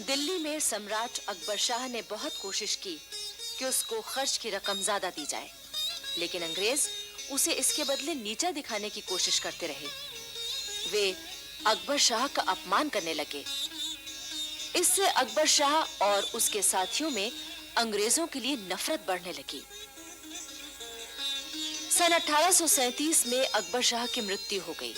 दिल्ली में सम्राट अकबर शाह ने बहुत कोशिश की कि उसको खर्च की रकम ज्यादा दी जाए, लेकिन अंग्रेज उसे इसके बदले नीचा दिखाने की कोशिश करते रहे। वे अकबर शाह का अपमान करने लगे। इससे अकबर शाह और उसके साथियों में अंग्रेजों के लिए नफरत बढ़ने लगी। सन 1837 में अकबर शाह की मृत्यु हो गई।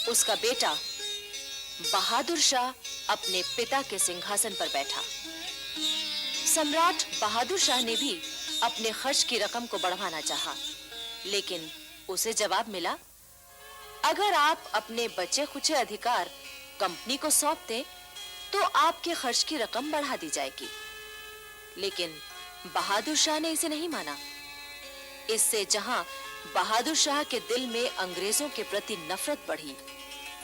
उसका बेटा बहादुर शाह अपने पिता के सिंहासन पर बैठा। सम्राट बहादुर शाह ने भी अपने खर्च की रकम को बढ़ाना चाहा, लेकिन उसे जवाब मिला, अगर आप अपने बचे खुचे अधिकार कंपनी को सौंप दें तो आपके खर्च की रकम बढ़ा दी जाएगी। लेकिन बहादुर शाह ने इसे नहीं माना। इससे जहां बहादुर शाह के दिल में अंग्रेजों के प्रति नफरत बढ़ी,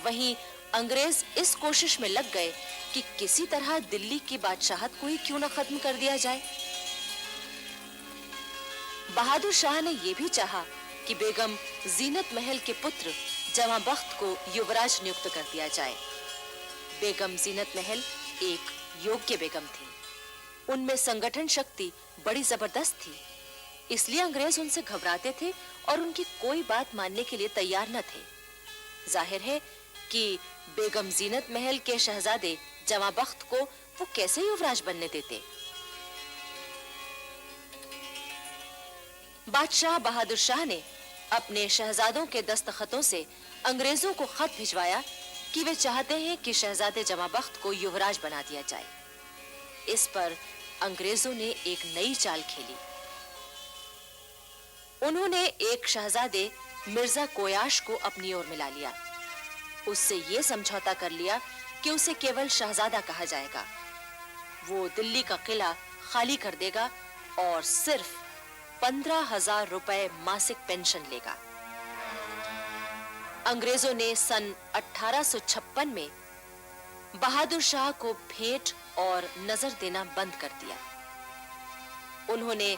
वहीं अंग्रेज इस कोशिश में लग गए कि किसी तरह दिल्ली की बादशाहत को ही क्यों न खत्म कर दिया जाए। बहादुर शाह ने यह भी चाहा कि बेगम जीनत महल के पुत्र जवां बख्त को युवराज नियुक्त कर दिया जाए। बेगम जीनत महल एक योग्य बेगम थी। उनमें संगठन शक्ति बड़ी जबरदस्त थी, इसलिए अंग्रेज उनसे घबराते थे और उनकी कोई बात मानने के लिए तैयार न थे। जाहिर है कि बेगम जीनत महल के शहजादे जवां बख्त को वो कैसे युवराज बनने देते। बादशाह बहादुर शाह ने अपने शहजादों के दस्तखतों से अंग्रेजों को खत भिजवाया कि वे चाहते हैं कि शहजादे जवां बख्त को युवराज बना दिया जाए। इस पर अंग्रेजों ने एक नई चाल खेली। उन्होंने एक शहजादे मिर्जा कोयाश को अपनी ओर मिला लिया। उससे यह समझौता कर लिया कि उसे केवल शहजादा कहा जाएगा। वो दिल्ली का किला खाली कर देगा और सिर्फ 15,000 रुपए मासिक पेंशन लेगा। अंग्रेजों ने सन 1856 में बहादुर शाह को भेंट और नजर देना बंद कर दिया। उन्होंने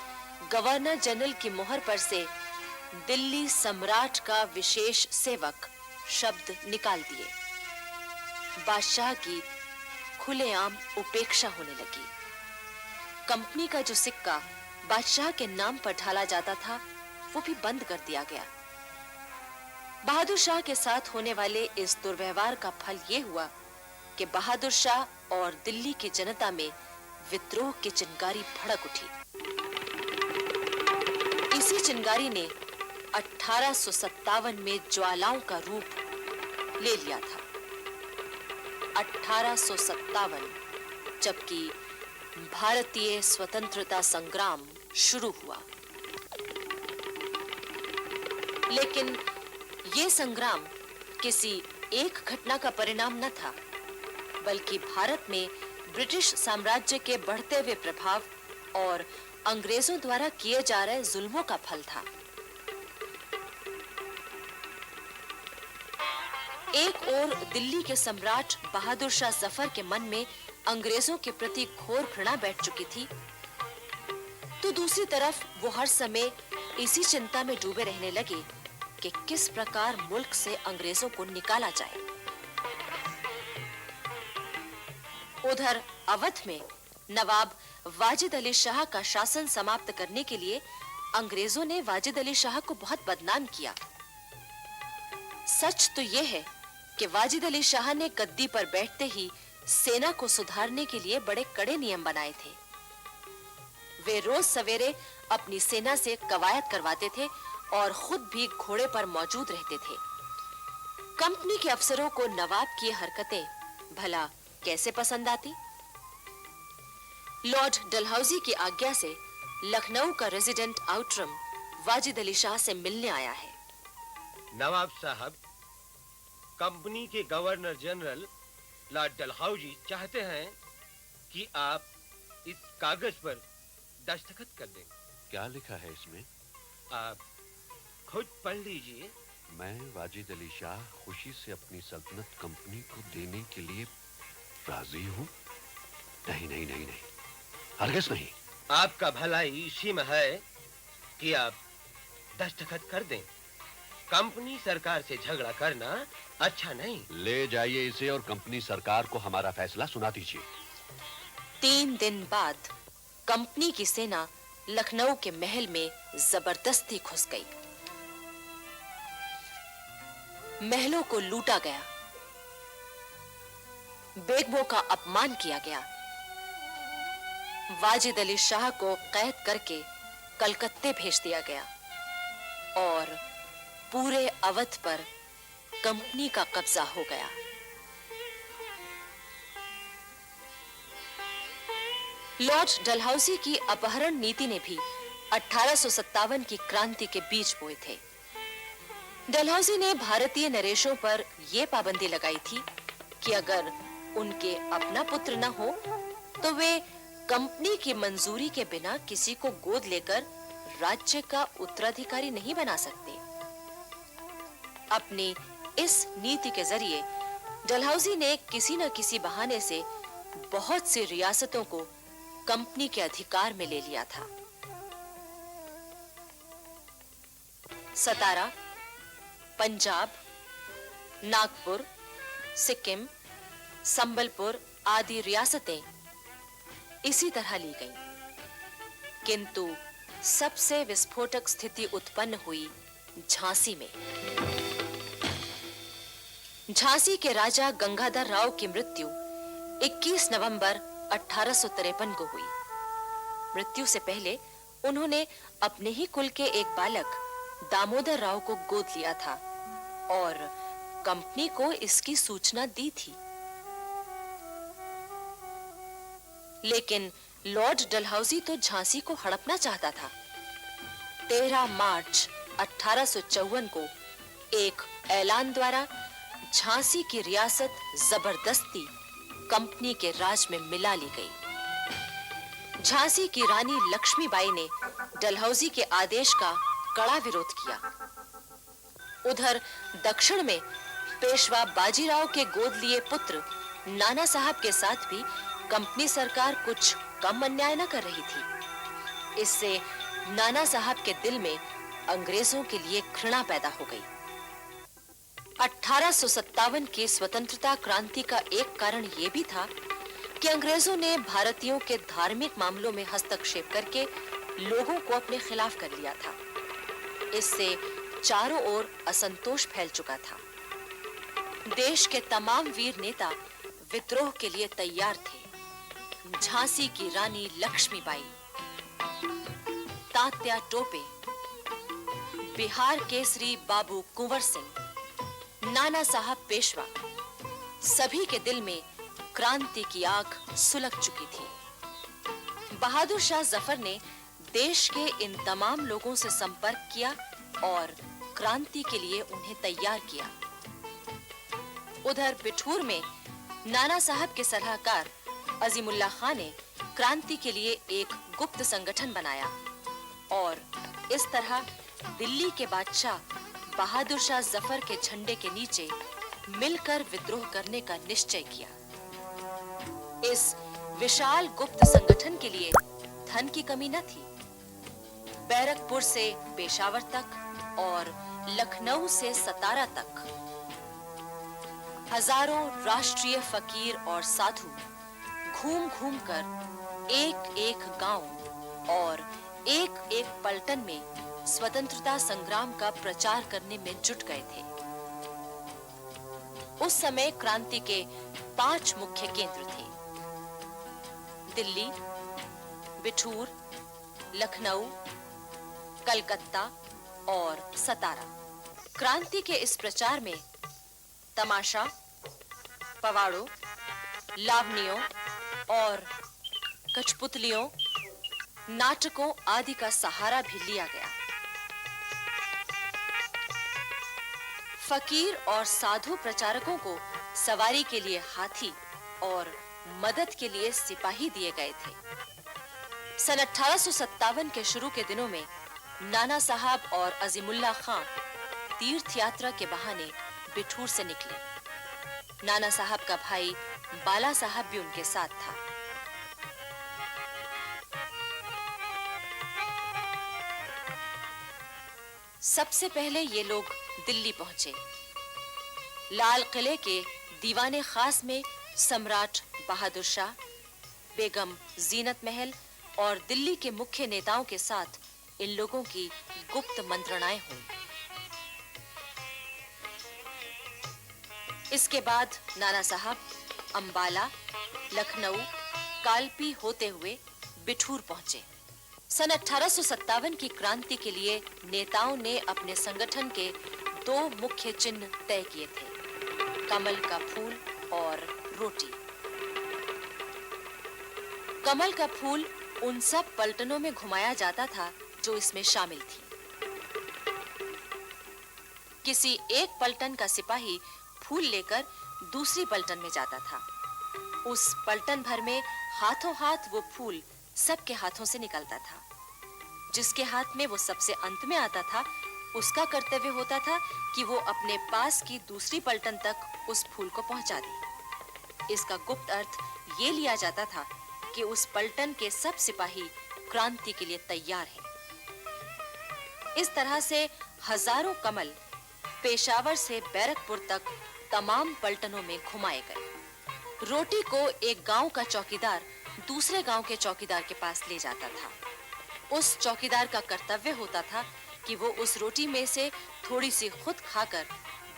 गवर्नर जनरल की मोहर पर से दिल्ली सम्राट का विशेष सेवक शब्द निकाल दिए। बादशाह की खुलेआम उपेक्षा होने लगी। कंपनी का जो सिक्का बादशाह के नाम पर ढाला जाता था, वो भी बंद कर दिया गया। बहादुर शाह के साथ होने वाले इस दुर्व्यवहार का फल ये हुआ कि बहादुर शाह और दिल्ली की जनता में विद्रोह की चिंगारी भड़क उठी। इसी चिंगारी ने 1857 में ज्वालाओं का रूप ले लिया था। 1857, जबकि भारतीय स्वतंत्रता संग्राम शुरू हुआ। लेकिन यह संग्राम किसी एक घटना का परिणाम न था, बल्कि भारत में ब्रिटिश साम्राज्य के बढ़ते हुए प्रभाव और अंग्रेजों द्वारा किए जा रहे जुल्मों का फल था। एक ओर दिल्ली के सम्राट बहादुर शाह जफर के मन में अंग्रेजों के प्रति घोर घृणा बैठ चुकी थी, तो दूसरी तरफ वो हर समय इसी चिंता में डूबे रहने लगे कि किस प्रकार मुल्क से अंग्रेजों को निकाला जाए। उधर अवध में नवाब वाजिद अली शाह का शासन समाप्त करने के लिए अंग्रेजों ने वाजिद अली शाह को बहुत बदनाम किया। सच तो यह है कि वाजिद अली शाह ने गद्दी पर बैठते ही सेना को सुधारने के लिए बड़े कड़े नियम बनाए थे। वे रोज सवेरे अपनी सेना से कवायद करवाते थे और खुद भी घोड़े पर मौजूद रहते थे। कंपनी के अफसरों को नवाब की हरकतें भला कैसे पसंद आती। लॉर्ड डलहौजी की आज्ञा से लखनऊ का रेजिडेंट आउटरम वाजिद अली शाह से मिलने आया है। नवाब साहब, कंपनी के गवर्नर जनरल लॉर्ड डलहौजी चाहते हैं कि आप इस कागज पर दस्तखत कर दें। क्या लिखा है इसमें? आप खुद पढ़ लीजिए। मैं वाजिद अली शाह खुशी से अपनी सल्तनत कंपनी को देने के लिए राजी हूँ। नहीं नहीं नहीं नहीं, हरगिज़ नहीं। आपका भलाई इसी में है कि आप दस्तखत कर दें। कंपनी सरकार से झगड़ा करना अच्छा नहीं। ले जाइए इसे और कंपनी सरकार को हमारा फैसला सुना दीजिए। 3 दिन बाद कंपनी की सेना लखनऊ के महल में जबरदस्ती घुस गई। महलों को लूटा गया, बेगमों का अपमान किया गया, वाजिद अली शाह को कैद करके कलकत्ते भेज दिया गया और पूरे अवध पर कंपनी का कब्जा हो गया। लॉर्ड डलहौजी की अपहरण नीति ने भी 1857 की क्रांति के बीज बोए थे। डलहौजी ने भारतीय नरेशों पर यह पाबंदी लगाई थी कि अगर उनके अपना पुत्र न हो तो वे कंपनी की मंजूरी के बिना किसी को गोद लेकर राज्य का उत्तराधिकारी नहीं बना सकते। अपनी इस नीति के जरिए डलहौजी ने किसी न किसी बहाने से बहुत सी रियासतों को कंपनी के अधिकार में ले लिया था। सतारा, पंजाब, नागपुर, सिक्किम, संबलपुर आदि रियासतें इसी तरह ली गईं। किंतु सबसे विस्फोटक स्थिति उत्पन्न हुई झांसी में। झांसी के राजा गंगाधर राव की मृत्यु 21 नवंबर 1853 को हुई। मृत्यु से पहले उन्होंने अपने ही कुल के एक बालक दामोदर राव को गोद लिया था और कंपनी को इसकी सूचना दी थी। लेकिन लॉर्ड डलहौजी तो झांसी को हड़पना चाहता था। 13 मार्च 1854 को एक ऐलान द्वारा झांसी की रियासत जबरदस्ती कंपनी के राज में मिला ली गई। झांसी की रानी लक्ष्मीबाई ने डलहौजी के आदेश का कड़ा विरोध किया। उधर दक्षिण में पेशवा बाजीराव के गोद लिए पुत्र नाना साहब के साथ भी कंपनी सरकार कुछ कम अन्याय न कर रही थी। इससे नाना साहब के दिल में अंग्रेजों के लिए घृणा पैदा हो गई। 1857 की स्वतंत्रता क्रांति का एक कारण यह भी था कि अंग्रेजों ने भारतीयों के धार्मिक मामलों में हस्तक्षेप करके लोगों को अपने खिलाफ कर लिया था। इससे चारों ओर असंतोष फैल चुका था। देश के तमाम वीर नेता विद्रोह के लिए तैयार थे। झांसी की रानी लक्ष्मीबाई, तात्या टोपे, बिहार केसरी बाबू कुंवर सिंह, नाना साहब पेशवा, सभी के दिल में क्रांति की आग सुलग चुकी थी। बहादुर शाह जफर ने देश के इन तमाम लोगों से संपर्क किया और क्रांति के लिए उन्हें तैयार किया। उधर बिठूर में नाना साहब के सलाहकार अजीमुल्लाह खान ने क्रांति के लिए एक गुप्त संगठन बनाया और इस तरह दिल्ली के बादशाह बहादुर शाह जफर के झंडे के नीचे मिलकर विद्रोह करने का निश्चय किया। इस विशाल गुप्त संगठन के लिए धन की कमी न थी। बैरकपुर से पेशावर तक और लखनऊ से सतारा तक हजारों राष्ट्रीय फकीर और साधु घूम-घूम कर एक-एक गांव और एक-एक पलटन में स्वतंत्रता संग्राम का प्रचार करने में जुट गए थे। उस समय क्रांति के 5 मुख्य केंद्र थे: दिल्ली, बिठूर, लखनऊ, कलकत्ता और सतारा। क्रांति के इस प्रचार में तमाशा, पवाड़ों, लावनियों और कठपुतलियों, नाटकों आदि का सहारा भी लिया गया। फकीर और साधु प्रचारकों को सवारी के लिए हाथी और मदद के लिए सिपाही दिए गए थे। सन 1857 के शुरू के दिनों में नाना साहब और अजीमुल्लाह खान तीर्थ यात्रा के बहाने बिठूर से निकले। नाना साहब का भाई बाला साहब भी उनके साथ था। सबसे पहले ये लोग दिल्ली पहुंचे। लाल किले के दीवाने खास में सम्राट बहादुर शाह, बेगम जीनत महल और दिल्ली के मुख्य नेताओं के साथ इन लोगों की गुप्त मंत्रणाएं हुई। इसके बाद नाना साहब अंबाला, लखनऊ, कालपी होते हुए बिठूर पहुंचे। सन 1857 की क्रांति के लिए नेताओं ने अपने संगठन के 2 मुख्य चिन्ह तय किए थे, कमल का फूल और रोटी। कमल का फूल उन सब पलटनों में घुमाया जाता था जो इसमें शामिल थी। किसी एक पलटन का सिपाही फूल लेकर दूसरी पलटन में जाता था। उस पलटन भर में हाथों हाथ वो फूल सबके हाथों से निकलता था। जिसके हाथ में वो सबसे अंत में आता था, उसका कर्तव्य होता था कि वो अपने पास की दूसरी पलटन तक उस फूल को पहुंचा दे। इसका गुप्त अर्थ ये लिया जाता था कि उस पलटन के सब सिपाही क्रांति के लिए तैयार हैं। इस तरह से हजारों कमल पेशावर से बैरकपुर तक तमाम पलटनों में घुमाए गए। रोटी को एक गांव का चौकीदार दूसरे गांव के चौकीदार के पास ले जाता था। उस चौकीदार का कर्तव्य होता था कि वो उस रोटी में से थोड़ी सी खुद खाकर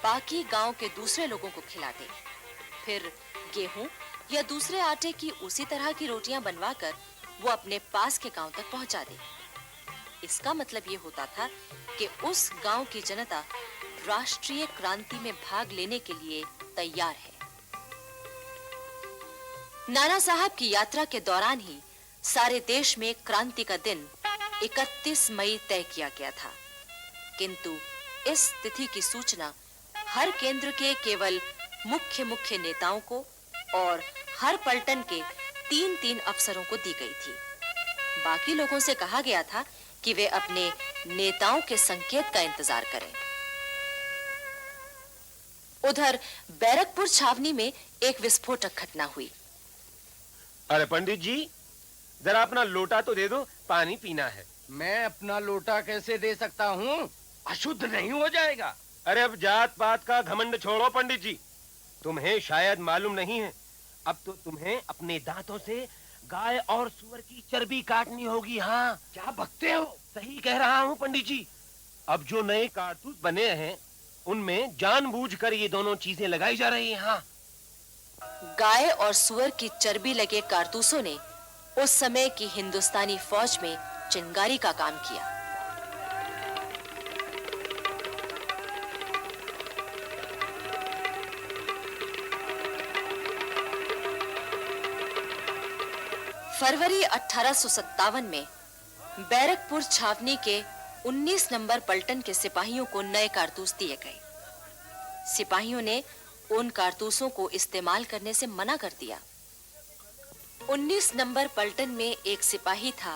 बाकी गांव के दूसरे लोगों को खिला दे। फिर गेहूं या दूसरे आटे की उसी तरह की रोटियां बनवाकर वो अपने पास के गांव तक पहुंचा दे। इसका मतलब ये होता था कि उस गांव की जनता राष्ट्रीय क्रांति में भाग लेने के लिए तैयार है। नाना साहब की यात्रा के दौरान ही सारे देश में क्रांति का दिन 31 मई तय किया गया था, किंतु इस तिथि की सूचना हर केंद्र के केवल मुख्य नेताओं को और हर पलटन के 3-3 अफसरों को दी गई थी। बाकी लोगों से कहा गया था कि वे अपने नेताओं के संकेत का इंतजार करें। उधर बैरकपुर छावनी में एक विस्फोटक घटना हुई। अरे पंडित जी, जरा अपना लोटा तो दे दो, पानी पीना है। मैं अपना लोटा कैसे दे सकता हूँ? अशुद्ध नहीं हो जाएगा। अरे अब जात पात का घमंड छोड़ो पंडित जी, तुम्हें शायद मालूम नहीं है, अब तो तुम्हें अपने दांतों से गाय और सुअर की चर्बी काटनी होगी। हाँ, क्या बकते हो? सही कह रहा हूँ पंडित जी। अब जो नए कारतूस बने हैं उनमें जानबूझकर ये दोनों चीजें लगाई जा रही हैं। हाँ, गाय और सुअर की चर्बी लगे कारतूसों ने उस समय की हिंदुस्तानी फौज में चिंगारी का काम किया। फरवरी 1857 में बैरकपुर छावनी के 19 नंबर पलटन के सिपाहियों को नए कारतूस दिए गए। सिपाहियों ने उन कारतूसों को इस्तेमाल करने से मना कर दिया। 19 नंबर पलटन में एक सिपाही था,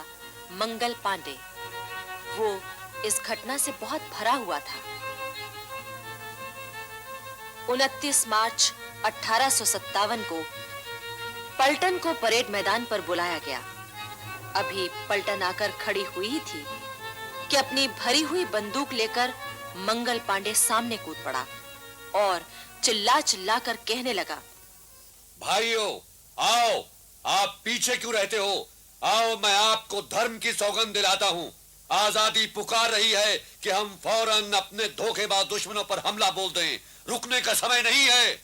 मंगल पांडे। वो इस घटना से बहुत भरा हुआ था। 29 मार्च 1857 को पलटन को परेड मैदान पर बुलाया गया। अभी पलटन आकर खड़ी हुई ही थी कि अपनी भरी हुई बंदूक लेकर मंगल पांडे सामने कूद पड़ा और चिल्ला कर कहने लगा, भाइयों आओ, आप पीछे क्यों रहते हो? आओ, मैं आपको धर्म की सौगंध दिलाता हूँ। आजादी पुकार रही है कि हम फौरन अपने धोखेबाज दुश्मनों पर हमला बोल दें। रुकने का समय नहीं है।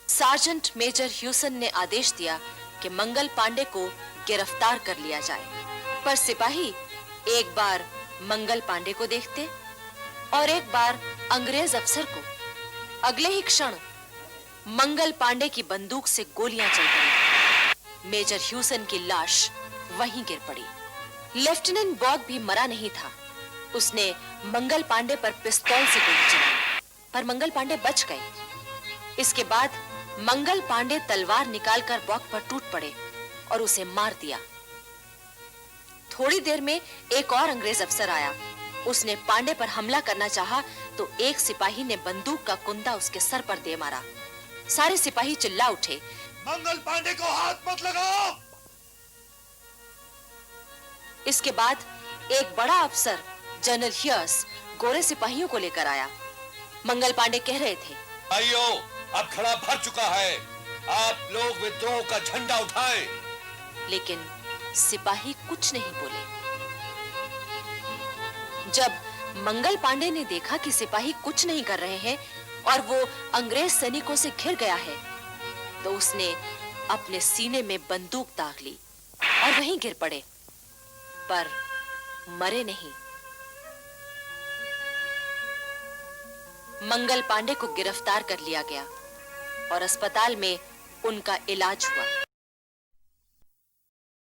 सार्जेंट मेजर ह्यूसन ने आदेश दिया कि मंगल पांडे को गिरफ्तार कर लिया जाए, पर सिपाही एक बार मंगल पांडे को देखते और एक बार अंग्रेज अफसर को। अगले ही क्षण मंगल पांडे की बंदूक से गोलियां चल पड़ी। मेजर ह्यूसन की लाश वहीं गिर पड़ी। लेफ्टिनेंट बॉग भी मरा नहीं था। उसने मंगल पांडे पर पिस्तौल से गोली चलाई, पर मंगल पांडे बच गए। इसके बाद मंगल पांडे तलवार निकालकर बॉग पर टूट पड़े और उसे मार दिया। थोड़ी देर में एक और अंग्रेज अफसर आया। उसने पांडे पर हमला करना चाहा तो एक सिपाही ने बंदूक का कुंदा उसके सर पर दे मारा। सारे सिपाही चिल्ला उठे, मंगल पांडे को हाथ मत लगाओ। इसके बाद एक बड़ा अफसर जनरल हियर्स गोरे सिपाहियों को लेकर आया। मंगल पांडे कह रहे थे, भाइयों, अब खड़ा भर चुका है, आप लोग विद्रोह का झंडा उठाएं। लेकिन सिपाही कुछ नहीं बोले। जब मंगल पांडे ने देखा कि सिपाही कुछ नहीं कर रहे हैं और वो अंग्रेज सैनिकों से घिर गया है, तो उसने अपने सीने में बंदूक दाग ली और वहीं गिर पड़े, पर मरे नहीं। मंगल पांडे को गिरफ्तार कर लिया गया और अस्पताल में उनका इलाज हुआ।